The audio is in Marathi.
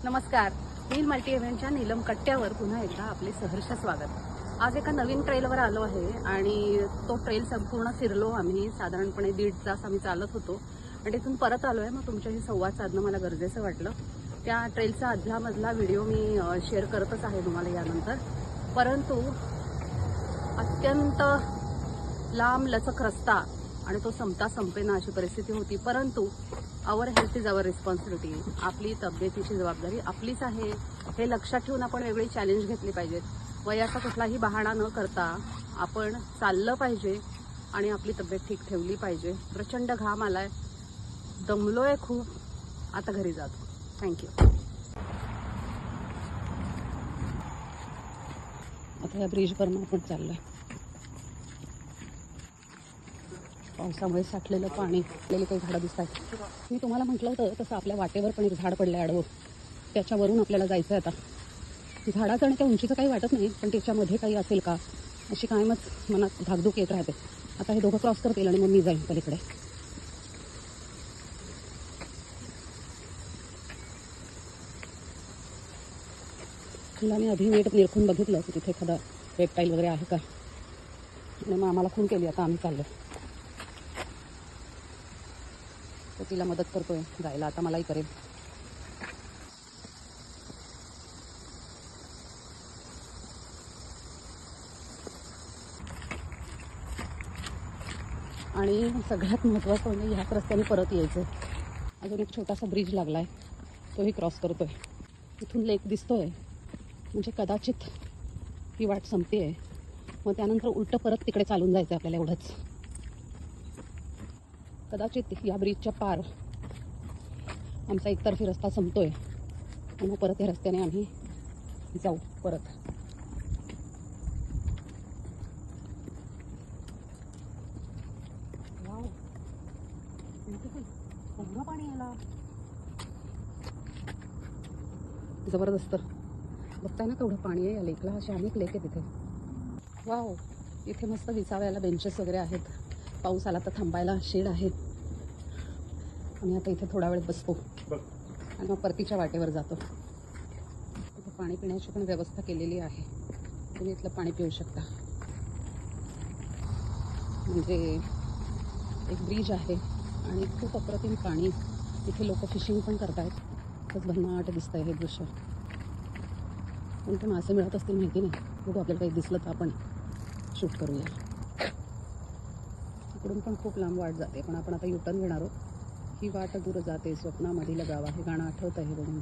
नमस्कार, नील मल्टी इव्हेंटच्या नीलम कट्ट्यावर पुन्हा एकदा आपले सहर्ष स्वागत। आज एका नवीन ट्रेलवर आलो आहे आणि तो ट्रेल संपूर्ण फिरलो आम्ही। साधारणपणे 1.5 तास आम्ही चालत होतो आणि तिथून परत आलो आहे। मग तुमच्याशी संवाद साधणं मला गरजेचं वाटलं। त्या ट्रेलचा अदलामधला व्हिडिओ मी शेअर करतच आहे तुम्हाला यानंतर, परंतु अत्यंत लांब लचक रस्ता आणि तो संपेना अशी परिस्थिती होती। परंतु आवर हेल्थ इज आवर रिस्पॉन्सिबिलिटी, आपली तब्येतीची जबाबदारी आपलीच आहे हे लक्षात ठेवून आपण वेगळी चॅलेंज घेतली पाहिजेत। वयाचा कुठलाही बहाणा न करता आपण चाललं पाहिजे आणि आपली तब्येत ठीक ठेवली पाहिजे। प्रचंड घाम आलाय, दमलोय खूप, आता घरी जातो। थँक्यू। आता या ब्रिजवरून आपण चाललोय। पावसामुळे साठलेलं पाणी, आपल्याला काही झाडं दिसत आहेत। मी तुम्हाला म्हटलं होतं तसं आपल्या वाटेवर पण एक झाड पडलंय आडवं, त्याच्यावरून आपल्याला जायचं आहे। आता झाडाचं आणि त्या उंचीचं काही वाटत नाही, पण त्याच्यामध्ये काही असेल का अशी कायमच मनात धाकधूक येत राहते। आता हे दोघं क्रॉस करतील आणि मग मी जाईन पलीकडे। तिला मी आधी नीट निरखून बघितलं की तिथे एखादा रेप्टाईल वगैरे आहे का, आणि मग आम्हाला खून केली। आता आम्ही चाललो, तर तिला मदत करतोय जायला, आता मलाही करेल। आणि सगळ्यात महत्त्वाचं म्हणजे ह्याच रस्त्याने परत यायचं। अजून एक छोटासा ब्रिज लागलाय, तोही क्रॉस करतोय। इथून लेक दिसतोय, म्हणजे कदाचित ही वाट संपते, मग त्यानंतर उलटं परत तिकडे चालून जायचं आपल्याला, एवढंच। कदाचित या ब्रिजच्या पार आमचा एकतर्फी रस्ता संपतोय आणि मग परत या रस्त्याने आम्ही जाऊ परत। पूर्ण पाणी आला, जबरदस्त। बघताय ना केवढं पाणी आहे या लेकला, असे अनेक लेक आहे तिथे। वाव, इथे मस्त विसाव्याला बेंचेस वगैरे आहेत। पाऊस आला तर थांबायला शेड आहे। आणि आता इथे थोडा वेळ बसतो आणि मग परतीच्या वाटेवर जातो। इथे पाणी पिण्याची पण व्यवस्था केलेली आहे, तुम्ही इथलं पाणी पिऊ शकता। म्हणजे एक ब्रिज आहे आणि खूप अप्रतिम पाणी, इथे लोक फिशिंग पण करतायत। खूप भन्नाट दिसतंय हे दृश्य। पण ते मासे मिळत असतील माहिती नाही, बघू आपल्याला काही दिसलं तर आपण शूट करूया। इकडून पण खूप लांब वाट जाते, पण आपण आता युटर्न घेणार आहोत। ही वाट दूर जाते, स्वप्नामधील गाव आहे गाणं आठवतं आहे बघून।